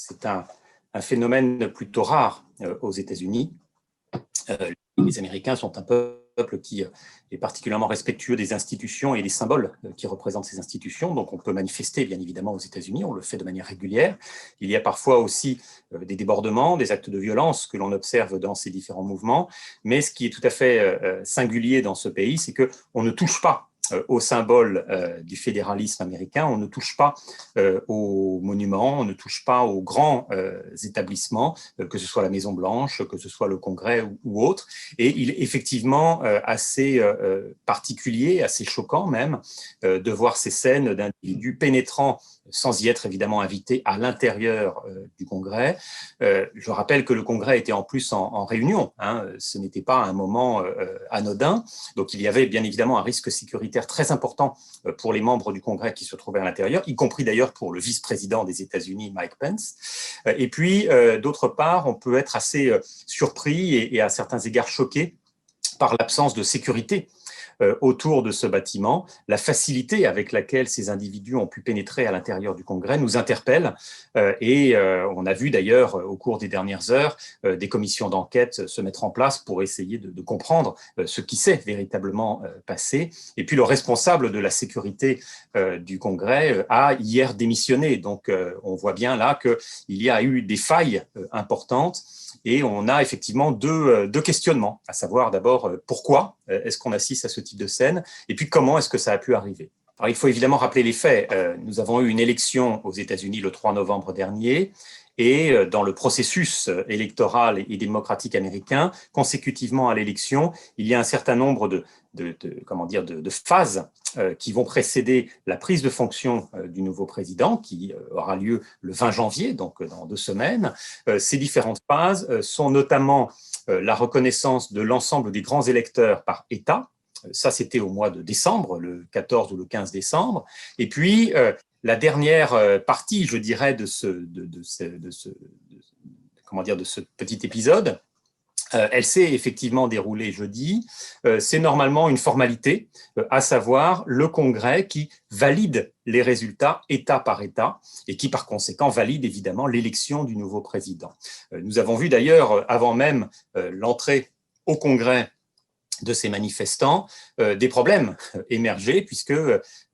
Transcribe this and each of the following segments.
c'est un phénomène plutôt rare aux États-Unis. Les Américains sont un peuple qui est particulièrement respectueux des institutions et des symboles qui représentent ces institutions. Donc, on peut manifester, bien évidemment, aux États-Unis. On le fait de manière régulière. Il y a parfois aussi des débordements, des actes de violence que l'on observe dans ces différents mouvements. Mais ce qui est tout à fait singulier dans ce pays, c'est qu'on ne touche pas au symbole du fédéralisme américain, on ne touche pas aux monuments, on ne touche pas aux grands établissements, que ce soit la Maison-Blanche, que ce soit le Congrès ou autre. Et il est effectivement assez particulier, assez choquant même, de voir ces scènes d'individus pénétrant sans y être évidemment invités à l'intérieur du Congrès. Je rappelle que le Congrès était en plus en réunion, hein, ce n'était pas un moment anodin, donc il y avait bien évidemment un risque sécuritaire très important pour les membres du Congrès qui se trouvaient à l'intérieur, y compris d'ailleurs pour le vice-président des États-Unis, Mike Pence. Et puis, d'autre part, on peut être assez surpris et à certains égards choqué par l'absence de sécurité autour de ce bâtiment. La facilité avec laquelle ces individus ont pu pénétrer à l'intérieur du Congrès nous interpelle et on a vu d'ailleurs au cours des dernières heures des commissions d'enquête se mettre en place pour essayer de comprendre ce qui s'est véritablement passé. Et puis le responsable de la sécurité du Congrès a hier démissionné. Donc on voit bien là qu'il y a eu des failles importantes. Et on a effectivement deux questionnements, à savoir d'abord pourquoi est-ce qu'on assiste à ce type de scène, et puis comment est-ce que ça a pu arriver. Alors, il faut évidemment rappeler les faits. Nous avons eu une élection aux États-Unis le 3 novembre dernier, et dans le processus électoral et démocratique américain, consécutivement à l'élection, il y a un certain nombre de phases qui vont précéder la prise de fonction du nouveau président, qui aura lieu le 20 janvier, donc dans 2 semaines. Ces différentes phases sont notamment la reconnaissance de l'ensemble des grands électeurs par État. Ça, c'était au mois de décembre, le 14 ou le 15 décembre. Et puis, la dernière partie, je dirais, de ce petit épisode, elle s'est effectivement déroulée jeudi. C'est normalement une formalité, à savoir le Congrès qui valide les résultats État par État et qui, par conséquent, valide évidemment l'élection du nouveau président. Nous avons vu d'ailleurs, avant même l'entrée au Congrès de ces manifestants, des problèmes émerger, puisque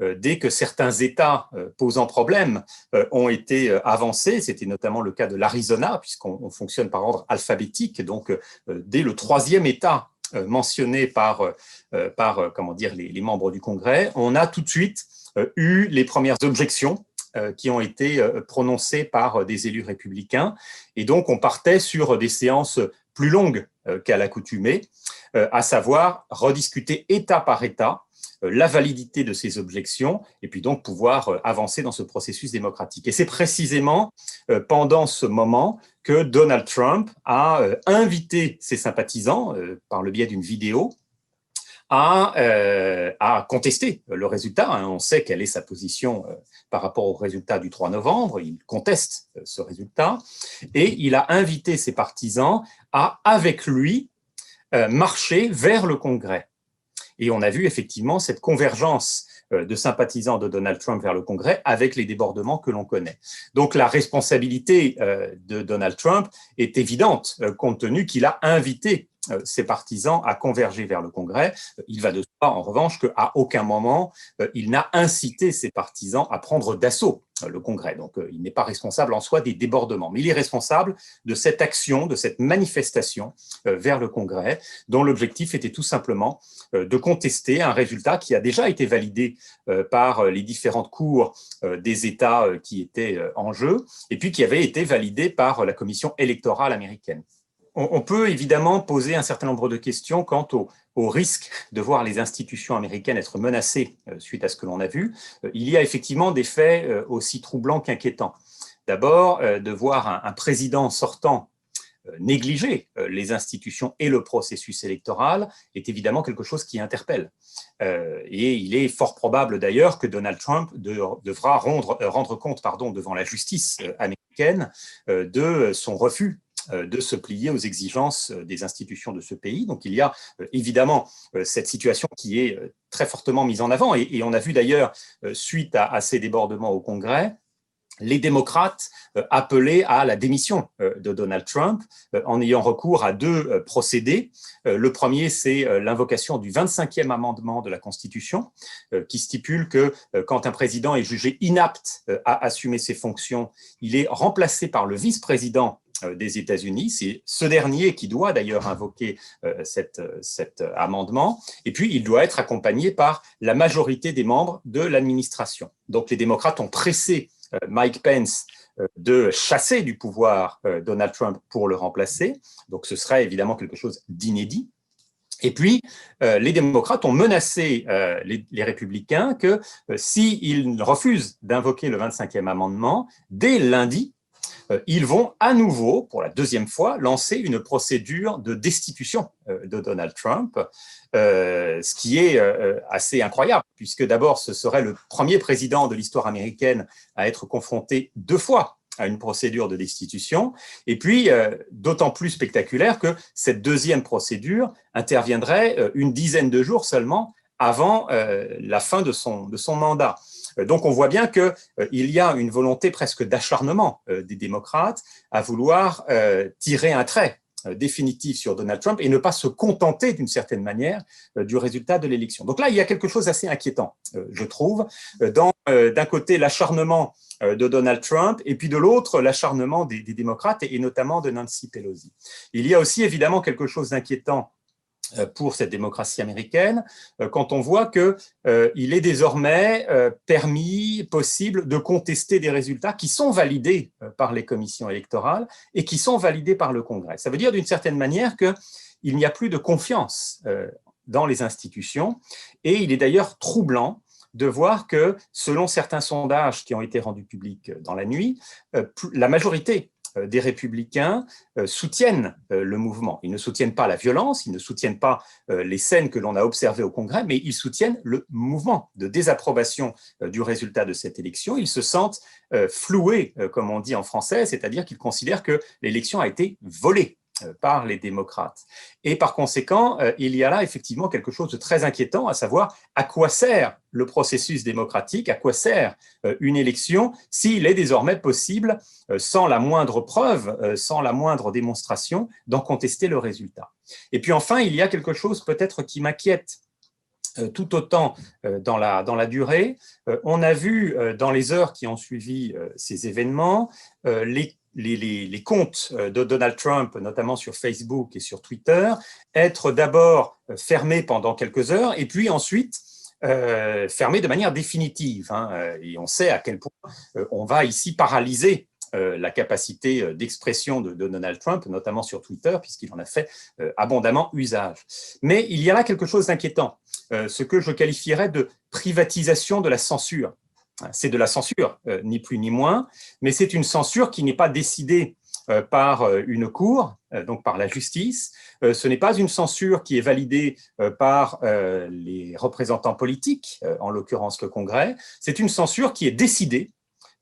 dès que certains États posant problème ont été avancés, c'était notamment le cas de l'Arizona, puisqu'on fonctionne par ordre alphabétique, donc dès le 3e État mentionné par les membres du Congrès, on a tout de suite eu les premières objections qui ont été prononcées par des élus républicains, et donc on partait sur des séances plus longues qu'à l'accoutumée, à savoir rediscuter État par État la validité de ces objections et puis donc pouvoir avancer dans ce processus démocratique. Et c'est précisément pendant ce moment que Donald Trump a invité ses sympathisants, par le biais d'une vidéo, à contester le résultat. On sait quelle est sa position par rapport au résultat du 3 novembre. Il conteste ce résultat et il a invité ses partisans à, avec lui, marcher vers le Congrès. Et on a vu effectivement cette convergence de sympathisants de Donald Trump vers le Congrès avec les débordements que l'on connaît. Donc la responsabilité de Donald Trump est évidente, compte tenu qu'il a invité ses partisans à converger vers le Congrès. Il va de soi, en revanche, qu'à aucun moment, il n'a incité ses partisans à prendre d'assaut le Congrès. Donc, il n'est pas responsable en soi des débordements, mais il est responsable de cette action, de cette manifestation vers le Congrès, dont l'objectif était tout simplement de contester un résultat qui a déjà été validé par les différentes cours des États qui étaient en jeu, et puis qui avait été validé par la Commission électorale américaine. On peut évidemment poser un certain nombre de questions quant au risque de voir les institutions américaines être menacées suite à ce que l'on a vu. Il y a effectivement des faits aussi troublants qu'inquiétants. D'abord, de voir un président sortant négliger les institutions et le processus électoral est évidemment quelque chose qui interpelle. Et il est fort probable d'ailleurs que Donald Trump devra rendre compte devant la justice américaine de son refus de se plier aux exigences des institutions de ce pays. Donc il y a évidemment cette situation qui est très fortement mise en avant, et on a vu d'ailleurs, suite à ces débordements au Congrès, les démocrates appelaient à la démission de Donald Trump en ayant recours à deux procédés. Le premier, c'est l'invocation du 25e amendement de la Constitution qui stipule que quand un président est jugé inapte à assumer ses fonctions, il est remplacé par le vice-président des États-Unis. C'est ce dernier qui doit d'ailleurs invoquer cet amendement. Et puis, il doit être accompagné par la majorité des membres de l'administration. Donc, les démocrates ont pressé Mike Pence de chasser du pouvoir Donald Trump pour le remplacer. Donc, ce serait évidemment quelque chose d'inédit. Et puis, les démocrates ont menacé les républicains que s'ils refusent d'invoquer le 25e amendement, dès lundi, ils vont à nouveau, pour la deuxième fois, lancer une procédure de destitution de Donald Trump, ce qui est assez incroyable, puisque d'abord, ce serait le premier président de l'histoire américaine à être confronté deux fois à une procédure de destitution, et puis d'autant plus spectaculaire que cette deuxième procédure interviendrait une dizaine de jours seulement avant la fin de son mandat. Donc on voit bien qu'il y a une volonté presque d'acharnement des démocrates à vouloir tirer un trait définitif sur Donald Trump et ne pas se contenter d'une certaine manière du résultat de l'élection. Donc là, il y a quelque chose d'assez inquiétant, je trouve, d'un côté l'acharnement de Donald Trump et puis de l'autre l'acharnement des démocrates et notamment de Nancy Pelosi. Il y a aussi évidemment quelque chose d'inquiétant pour cette démocratie américaine, quand on voit qu'il est désormais possible de contester des résultats qui sont validés par les commissions électorales et qui sont validés par le Congrès. Ça veut dire d'une certaine manière qu'il n'y a plus de confiance dans les institutions, et il est d'ailleurs troublant de voir que, selon certains sondages qui ont été rendus publics dans la nuit, la majorité des républicains soutiennent le mouvement. Ils ne soutiennent pas la violence, ils ne soutiennent pas les scènes que l'on a observées au Congrès, mais ils soutiennent le mouvement de désapprobation du résultat de cette élection. Ils se sentent floués, comme on dit en français, c'est-à-dire qu'ils considèrent que l'élection a été volée par les démocrates. Et par conséquent, il y a là effectivement quelque chose de très inquiétant, à savoir à quoi sert le processus démocratique, à quoi sert une élection s'il est désormais possible, sans la moindre preuve, sans la moindre démonstration, d'en contester le résultat. Et puis enfin, il y a quelque chose peut-être qui m'inquiète tout autant dans la durée. On a vu dans les heures qui ont suivi ces événements les comptes de Donald Trump, notamment sur Facebook et sur Twitter, être d'abord fermés pendant quelques heures et puis ensuite fermés de manière définitive. Et on sait à quel point on va ici paralyser la capacité d'expression de Donald Trump, notamment sur Twitter, puisqu'il en a fait abondamment usage. Mais il y a là quelque chose d'inquiétant, ce que je qualifierais de privatisation de la censure. C'est de la censure, ni plus ni moins, mais c'est une censure qui n'est pas décidée par une cour, donc par la justice. Ce n'est pas une censure qui est validée par les représentants politiques, en l'occurrence le Congrès. C'est une censure qui est décidée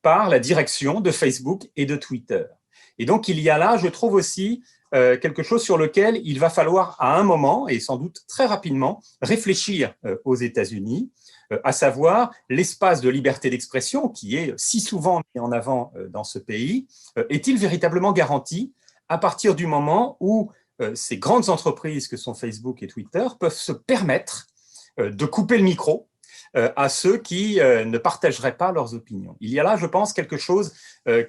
par la direction de Facebook et de Twitter. Et donc, il y a là, je trouve aussi, quelque chose sur lequel il va falloir à un moment, et sans doute très rapidement, réfléchir aux États-Unis, à savoir l'espace de liberté d'expression qui est si souvent mis en avant dans ce pays, est-il véritablement garanti à partir du moment où ces grandes entreprises que sont Facebook et Twitter peuvent se permettre de couper le micro à ceux qui ne partageraient pas leurs opinions. Il y a là, je pense, quelque chose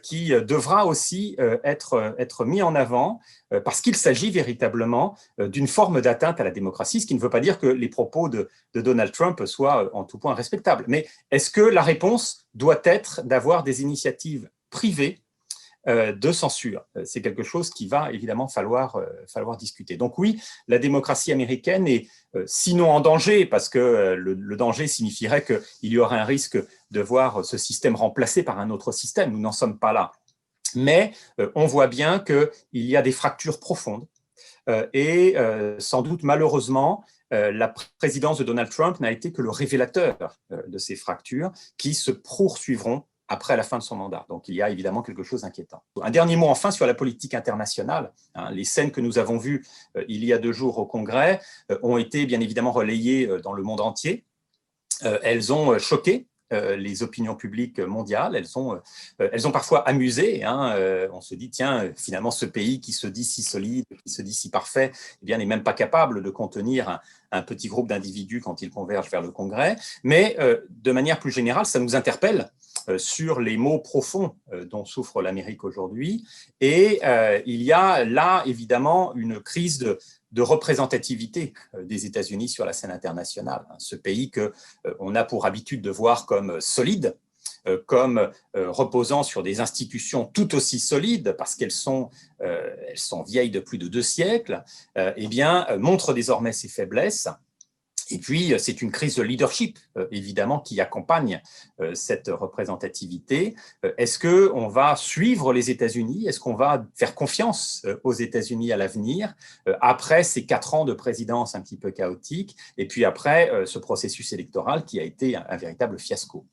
qui devra aussi être mis en avant parce qu'il s'agit véritablement d'une forme d'atteinte à la démocratie, ce qui ne veut pas dire que les propos de Donald Trump soient en tout point respectables. Mais est-ce que la réponse doit être d'avoir des initiatives privées de censure? C'est quelque chose qui va évidemment falloir discuter. Donc oui, la démocratie américaine est sinon en danger, parce que le danger signifierait qu'il y aurait un risque de voir ce système remplacé par un autre système. Nous n'en sommes pas là. Mais on voit bien qu'il y a des fractures profondes et sans doute malheureusement, la présidence de Donald Trump n'a été que le révélateur de ces fractures qui se poursuivront après la fin de son mandat. Donc, il y a évidemment quelque chose d'inquiétant. Un dernier mot enfin sur la politique internationale. Les scènes que nous avons vues il y a 2 jours au Congrès ont été bien évidemment relayées dans le monde entier. Elles ont choqué les opinions publiques mondiales. Elles ont parfois amusé. On se dit, tiens, finalement, ce pays qui se dit si solide, qui se dit si parfait, eh bien, n'est même pas capable de contenir un petit groupe d'individus quand ils convergent vers le Congrès. Mais de manière plus générale, ça nous interpelle sur les maux profonds dont souffre l'Amérique aujourd'hui. Et il y a là, évidemment, une crise de représentativité des États-Unis sur la scène internationale. Ce pays qu'on a pour habitude de voir comme solide, comme reposant sur des institutions tout aussi solides, parce qu'elles sont vieilles de plus de 2 siècles, eh bien, montre désormais ses faiblesses. Et puis, c'est une crise de leadership, évidemment, qui accompagne cette représentativité. Est-ce qu'on va suivre les États-Unis? Est-ce qu'on va faire confiance aux États-Unis à l'avenir, après ces 4 ans de présidence un petit peu chaotique, et puis après ce processus électoral qui a été un véritable fiasco?